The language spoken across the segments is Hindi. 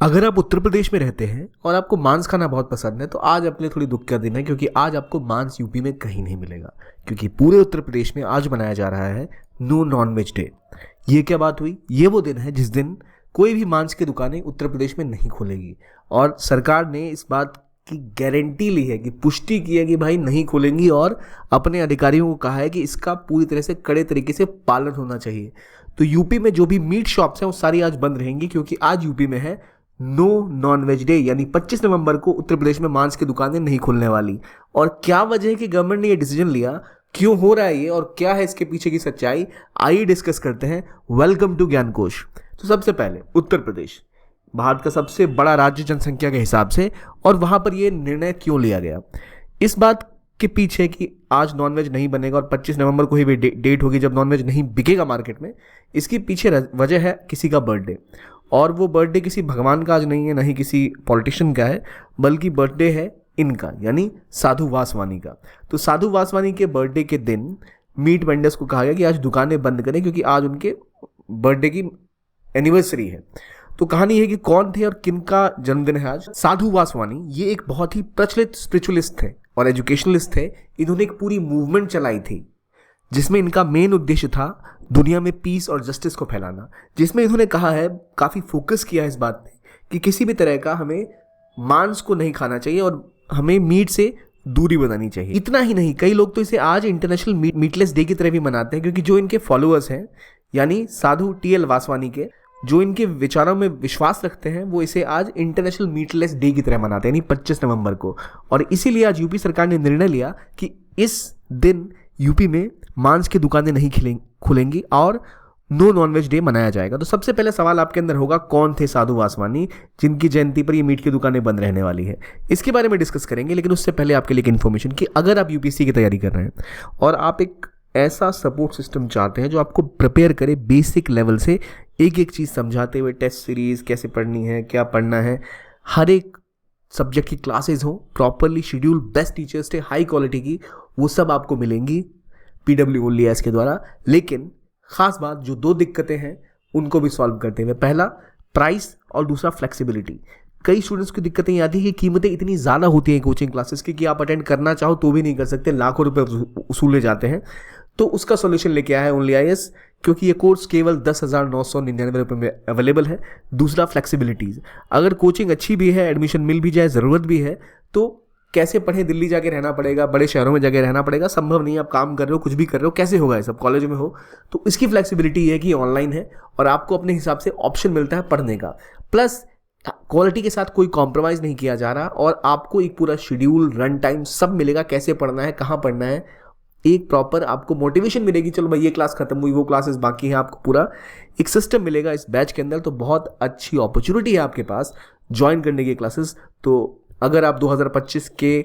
अगर आप उत्तर प्रदेश में रहते हैं और आपको मांस खाना बहुत पसंद है तो आज अपने लिए थोड़ी दुख का दिन है, क्योंकि आज आपको मांस यूपी में कहीं नहीं मिलेगा। क्योंकि पूरे उत्तर प्रदेश में आज मनाया जा रहा है नो नॉन वेज डे। ये क्या बात हुई? ये वो दिन है जिस दिन कोई भी मांस की दुकानें उत्तर प्रदेश में नहीं खोलेगी, और सरकार ने इस बात की गारंटी ली है कि पुष्टि की है कि भाई नहीं खोलेंगी, और अपने अधिकारियों को कहा है कि इसका पूरी तरह से कड़े तरीके से पालन होना चाहिए। तो यूपी में जो भी मीट शॉप्स हैं वो सारी आज बंद रहेंगी, क्योंकि आज यूपी में है नो नॉन वेज डे, यानी 25 नवंबर को उत्तर प्रदेश में मांस की दुकानें नहीं खुलने वाली। और क्या वजह है कि गवर्नमेंट ने ये डिसीजन लिया, क्यों हो रहा है ये, और क्या है इसके पीछे की सच्चाई, आइए डिस्कस करते हैं। वेलकम टू ज्ञान कोश। तो सबसे पहले उत्तर प्रदेश भारत का सबसे बड़ा राज्य जनसंख्या के हिसाब से, और वहां पर यह निर्णय क्यों लिया गया, इस बात के पीछे कि आज नॉनवेज नहीं बनेगा और 25 नवंबर को ही डेट होगी जब नॉनवेज नहीं बिकेगा मार्केट में। इसके पीछे वजह है किसी का बर्थडे, और वो बर्थडे किसी भगवान का आज नहीं है, ना ही किसी पॉलिटिशियन का है, बल्कि बर्थडे है इनका, यानी साधु वासवानी का। तो साधु वासवानी के बर्थडे के दिन मीट वेंडर्स को कहा गया कि आज दुकानें बंद करें, क्योंकि आज उनके बर्थडे की एनिवर्सरी है। तो कहानी है कि कौन थे और किनका जन्मदिन है आज। साधु वासवानी ये एक बहुत ही प्रचलित स्पिरिचुअलिस्ट थे और एजुकेशनलिस्ट थे। इन्होंने एक पूरी मूवमेंट चलाई थी जिसमें इनका मेन उद्देश्य था दुनिया में पीस और जस्टिस को फैलाना, जिसमें इन्होंने कहा है, काफ़ी फोकस किया है इस बात पे कि किसी भी तरह का हमें मांस को नहीं खाना चाहिए और हमें मीट से दूरी बनानी चाहिए। इतना ही नहीं, कई लोग तो इसे आज इंटरनेशनल मीटलेस डे की तरह भी मनाते हैं, क्योंकि जो इनके फॉलोअर्स हैं यानी साधु TL वासवानी के, जो इनके विचारों में विश्वास रखते हैं, वो इसे आज इंटरनेशनल मीटलेस डे की तरह मनाते हैं, यानी 25 नवंबर को। और इसीलिए आज यूपी सरकार ने निर्णय लिया कि इस दिन यूपी में मांस की दुकानें नहीं खुलेंगी और नो नॉनवेज डे मनाया जाएगा। तो सबसे पहले सवाल आपके अंदर होगा, कौन थे साधु वासवानी जिनकी जयंती पर ये मीट की दुकानें बंद रहने वाली है? इसके बारे में डिस्कस करेंगे, लेकिन उससे पहले आपके लिए एक इन्फॉर्मेशन कि अगर आप यूपीएससी की तैयारी कर रहे हैं और आप एक ऐसा सपोर्ट सिस्टम चाहते हैं जो आपको प्रिपेयर करे बेसिक लेवल से, एक एक चीज़ समझाते हुए, टेस्ट सीरीज कैसे पढ़नी है, क्या पढ़ना है, हर एक सब्जेक्ट की क्लासेज हो, प्रॉपरली शेड्यूल, बेस्ट टीचर्स थे, हाई क्वालिटी की, वो सब आपको मिलेंगी PWOLES के द्वारा। लेकिन खास बात, जो दो दिक्कतें हैं उनको भी सॉल्व करते हुए, पहला प्राइस और दूसरा फ्लेक्सिबिलिटी। कई स्टूडेंट्स की दिक्कतें ये आती है कि कीमतें इतनी ज़्यादा होती हैं कोचिंग क्लासेस की कि आप अटेंड करना चाहो तो भी नहीं कर सकते, लाखों रुपए वसूले जाते हैं। तो उसका सॉल्यूशन लेके आया है OnlyIS, क्योंकि ये कोर्स केवल 10,999 रुपये में अवेलेबल है। दूसरा फ्लेक्सिबिलिटीज़, अगर कोचिंग अच्छी भी है, एडमिशन मिल भी जाए, ज़रूरत भी है, तो कैसे पढ़ें? दिल्ली जाके रहना पड़ेगा, बड़े शहरों में जाके रहना पड़ेगा, संभव नहीं है। आप काम कर रहे हो, कुछ भी कर रहे हो, कैसे होगा ये सब? कॉलेज में हो तो इसकी फ्लेक्सिबिलिटी ये है कि ऑनलाइन है और आपको अपने हिसाब से ऑप्शन मिलता है पढ़ने का। प्लस क्वालिटी के साथ कोई कॉम्प्रोमाइज़ नहीं किया जा रहा, और आपको एक पूरा शेड्यूल, रन टाइम सब मिलेगा, कैसे पढ़ना है, कहाँ पढ़ना है, एक प्रॉपर आपको मोटिवेशन मिलेगी। चलो भाई ये क्लास खत्म हुई, वो क्लासेस बाकी हैं, आपको पूरा एक सिस्टम मिलेगा इस बैच के अंदर। तो बहुत अच्छी अपॉर्चुनिटी है आपके पास ज्वाइन करने की क्लासेस। तो अगर आप 2025 के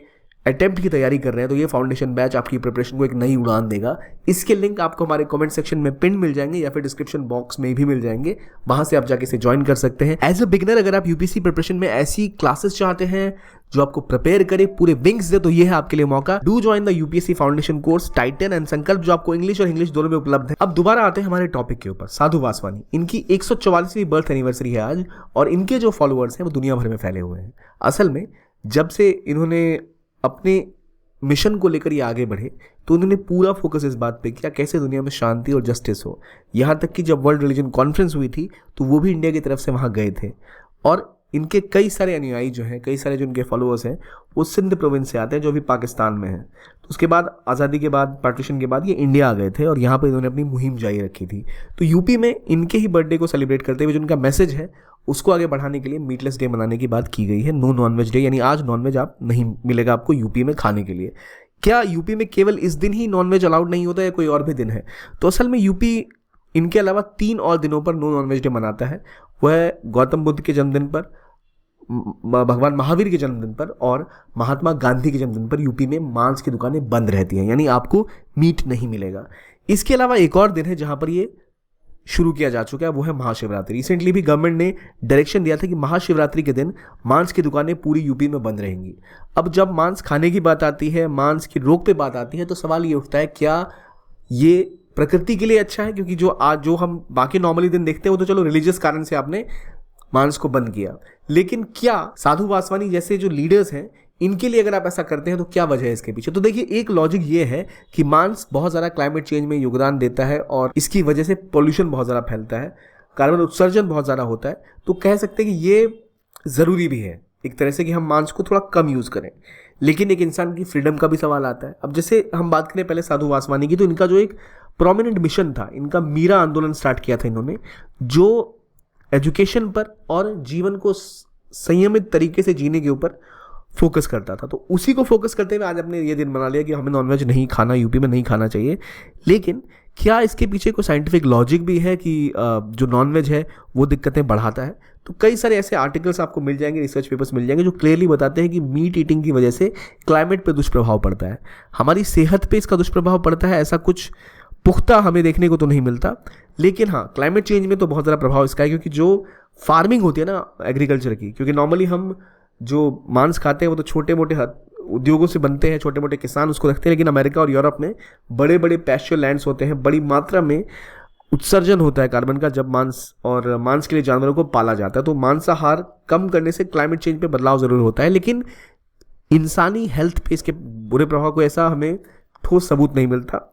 अटेम्प्ट की तैयारी कर रहे हैं तो ये फाउंडेशन बैच आपकी प्रिपरेशन को एक नई उड़ान देगा। इसके लिंक आपको हमारे कमेंट सेक्शन में पिन मिल जाएंगे या फिर डिस्क्रिप्शन बॉक्स में भी मिल जाएंगे, वहां से आप जाके इसे ज्वाइन कर सकते हैं। एज अ बिगिनर अगर आप यूपीएससी प्रिपरेशन में ऐसी क्लासेस चाहते हैं जो आपको प्रिपेयर करे, पूरे विंग्स दे, तो ये है आपके लिए मौका। Do join the UPSC foundation course Titan and संकल्प, जो आपको इंग्लिश और इंग्लिश दोनों में उपलब्ध है। अब दोबारा आते हैं हमारे टॉपिक के ऊपर। साधु वासवानी, इनकी 144वीं बर्थ एनिवर्सरी है आज, और इनके जो फॉलोअर्स हैं वो दुनिया भर में फैले हुए हैं। असल में जब से इन्होंने अपने मिशन को लेकर ये आगे बढ़े तो उन्होंने पूरा फोकस इस बात पे किया कैसे दुनिया में शांति और जस्टिस हो। यहाँ तक कि जब वर्ल्ड रिलीजन कॉन्फ्रेंस हुई थी तो वो भी इंडिया की तरफ से वहाँ गए थे, और इनके कई सारे अनुयायी जो हैं, कई सारे जो इनके फॉलोअर्स हैं, वो सिंध प्रोविंस से आते हैं जो भी पाकिस्तान में है। तो उसके बाद आज़ादी के बाद, पार्टीशन के बाद ये इंडिया आ गए थे और यहाँ पर इन्होंने अपनी मुहिम जारी रखी थी। तो यूपी में इनके ही बर्थडे को सेलिब्रेट करते हुए जो उनका मैसेज है उसको आगे बढ़ाने के लिए मीटलेस डे मनाने की बात की गई है, नो नॉनवेज डे, यानी आज नॉनवेज आप नहीं मिलेगा आपको यूपी में खाने के लिए। क्या यूपी में केवल इस दिन ही नॉनवेज अलाउड नहीं होता है, कोई और भी दिन है? तो असल में यूपी इनके अलावा 3 और दिनों पर नो नॉनवेज डे मनाता है। वह गौतम बुद्ध के जन्मदिन पर, भगवान महावीर के जन्मदिन पर और महात्मा गांधी के जन्मदिन पर यूपी में मांस की दुकानें बंद रहती हैं, यानी आपको मीट नहीं मिलेगा। इसके अलावा एक और दिन है जहां पर ये शुरू किया जा चुका है, वो है महाशिवरात्रि। रिसेंटली भी गवर्नमेंट ने डायरेक्शन दिया था कि महाशिवरात्रि के दिन मांस की दुकानें पूरी यूपी में बंद रहेंगी। अब जब मांस खाने की बात आती है, मांस की रोक पे बात आती है, तो सवाल ये उठता है, क्या ये प्रकृति के लिए अच्छा है? क्योंकि जो हम बाकी नॉर्मली दिन देखते हैं वो तो चलो रिलीजियस कारण से आपने मांस को बंद किया। लेकिन क्या साधु वासवानी जैसे जो लीडर्स हैं, इनके लिए अगर आप ऐसा करते हैं तो क्या वजह है इसके पीछे? तो देखिए, एक लॉजिक ये है कि मांस बहुत ज़्यादा क्लाइमेट चेंज में योगदान देता है और इसकी वजह से पोल्यूशन बहुत ज़्यादा फैलता है, कार्बन उत्सर्जन बहुत ज़्यादा होता है। तो कह सकते हैं कि ये ज़रूरी भी है एक तरह से कि हम मांस को थोड़ा कम यूज़ करें। लेकिन एक इंसान की फ्रीडम का भी सवाल आता है। अब जैसे हम बात करें पहले साधु वासवानी की, तो इनका जो एक प्रोमिनेंट मिशन था, इनका मीरा आंदोलन स्टार्ट किया था इन्होंने, जो एजुकेशन पर और जीवन को संयमित तरीके से जीने के ऊपर फोकस करता था। तो उसी को फोकस करते हुए आज आपने ये दिन बना लिया कि हमें नॉनवेज नहीं खाना, यूपी में नहीं खाना चाहिए। लेकिन क्या इसके पीछे कोई साइंटिफिक लॉजिक भी है कि जो नॉनवेज है वो दिक्कतें बढ़ाता है? तो कई सारे ऐसे आर्टिकल्स आपको मिल जाएंगे, रिसर्च पेपर्स मिल जाएंगे जो क्लियरली बताते हैं कि मीट ईटिंग की वजह से क्लाइमेट पे दुष्प्रभाव पड़ता है, हमारी सेहत पे इसका दुष्प्रभाव पड़ता है। ऐसा कुछ पुख्ता हमें देखने को तो नहीं मिलता, लेकिन हाँ, क्लाइमेट चेंज में तो बहुत ज़्यादा प्रभाव इसका है, क्योंकि जो फार्मिंग होती है ना एग्रीकल्चर की, क्योंकि नॉर्मली हम जो मांस खाते हैं वो तो छोटे मोटे उद्योगों से बनते हैं, छोटे मोटे किसान उसको रखते हैं। लेकिन अमेरिका और यूरोप में बड़े बड़े पैस्चर लैंड्स होते हैं, बड़ी मात्रा में उत्सर्जन होता है कार्बन का जब मांस के लिए जानवरों को पाला जाता है। तो मांसाहार कम करने से क्लाइमेट चेंज पे बदलाव ज़रूर होता है, लेकिन इंसानी हेल्थ पे इसके बुरे प्रभाव को ऐसा हमें ठोस सबूत नहीं मिलता।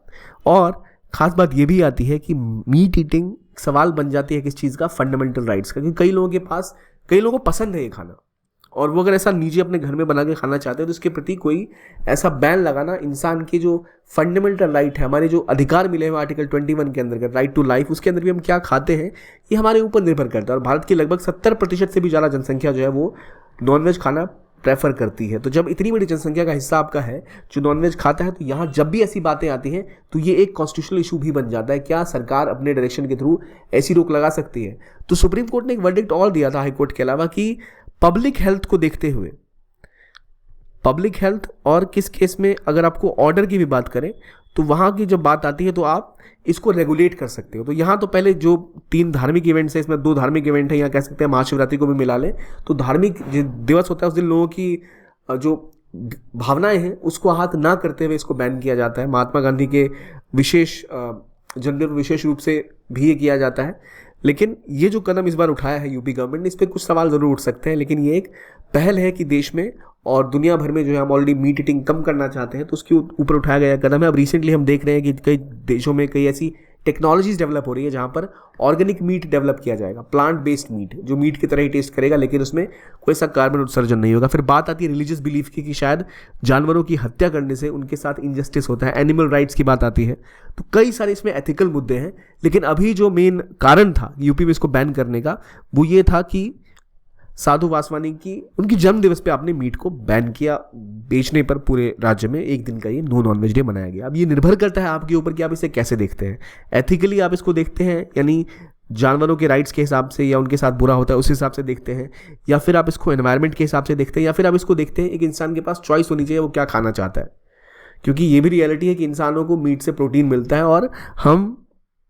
और ख़ास बात ये भी आती है कि मीट ईटिंग सवाल बन जाती है किस चीज़ का, फंडामेंटल राइट्स का। क्योंकि कई लोगों को पसंद है ये खाना, और वो अगर ऐसा निजी अपने घर में बना के खाना चाहते हैं तो इसके प्रति कोई ऐसा बैन लगाना इंसान की जो फंडामेंटल राइट है, हमारे जो अधिकार मिले हैं आर्टिकल 21 के अंदर, राइट टू लाइफ, उसके अंदर भी हम क्या खाते हैं ये हमारे ऊपर निर्भर करता है। और भारत की लगभग 70% से भी ज़्यादा जनसंख्या जो है वो नॉनवेज खाना प्रेफर करती है। तो जब इतनी बड़ी जनसंख्या का हिस्सा आपका है जो नॉनवेज खाता है, तो यहाँ जब भी ऐसी बातें आती हैं तो ये एक कॉन्स्टिट्यूशनल इशू भी बन जाता है। क्या सरकार अपने डायरेक्शन के थ्रू ऐसी रोक लगा सकती है? तो सुप्रीम कोर्ट ने एक वर्डिक्ट और दिया था हाई कोर्ट के अलावा कि पब्लिक हेल्थ को देखते हुए, पब्लिक हेल्थ और किस केस में अगर आपको ऑर्डर की भी बात करें तो वहाँ की जब बात आती है तो आप इसको रेगुलेट कर सकते हो। तो यहाँ तो पहले जो 3 धार्मिक इवेंट्स हैं, इसमें 2 धार्मिक इवेंट है, या कह सकते हैं महाशिवरात्रि को भी मिला लें, तो धार्मिक दिवस होता है उस दिन लोगों की जो भावनाएं हैं उसको आहत ना करते हुए इसको बैन किया जाता है। महात्मा गांधी के विशेष जन्मदिन विशेष रूप से भी ये किया जाता है। लेकिन ये जो कदम इस बार उठाया है यूपी गवर्नमेंट ने, इस पर कुछ सवाल ज़रूर उठ सकते हैं, लेकिन ये एक पहल है कि देश में और दुनिया भर में जो है हम ऑलरेडी मीट ईटिंग कम करना चाहते हैं तो उसके ऊपर उठाया गया कदम है। अब रिसेंटली हम देख रहे हैं कि कई देशों में कई ऐसी टेक्नोलॉजीज डेवलप हो रही है जहाँ पर ऑर्गेनिक मीट डेवलप किया जाएगा, प्लांट बेस्ड मीट, जो मीट की तरह ही टेस्ट करेगा लेकिन उसमें कोई ऐसा कार्बन उत्सर्जन नहीं होगा। फिर बात आती है रिलीजियस बिलीफ की कि शायद जानवरों की हत्या करने से उनके साथ इनजस्टिस होता है, एनिमल राइट्स की बात आती है। तो कई सारे इसमें एथिकल मुद्दे हैं, लेकिन अभी जो मेन कारण था यूपी में इसको बैन करने का वो ये था कि साधु वासवानी की उनकी जन्म दिवस पे आपने मीट को बैन किया बेचने पर। पूरे राज्य में एक दिन का ये नो नॉनवेज डे मनाया गया। अब ये निर्भर करता है आपके ऊपर कि आप इसे कैसे देखते हैं। एथिकली आप इसको देखते हैं, यानी जानवरों के राइट्स के हिसाब से या उनके साथ बुरा होता है उस हिसाब से देखते हैं, या फिर आप इसको एनवायरनमेंट के हिसाब से देखते हैं, या फिर आप इसको देखते हैं एक इंसान के पास चॉइस होनी चाहिए वो क्या खाना चाहता है। क्योंकि ये भी रियलिटी है कि इंसानों को मीट से प्रोटीन मिलता है और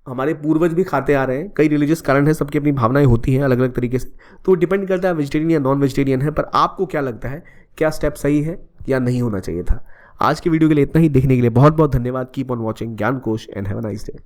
हमारे पूर्वज भी खाते आ रहे हैं। कई रिलीजियस कारण है, सबकी अपनी भावनाएं होती हैं अलग अलग तरीके से, तो डिपेंड करता है वेजिटेरियन या नॉन वेजिटेरियन है। पर आपको क्या लगता है, क्या स्टेप सही है या नहीं होना चाहिए था? आज की वीडियो के लिए इतना ही। देखने के लिए बहुत बहुत धन्यवाद। कीप ऑन वॉचिंग ज्ञान कोश and have a nice day.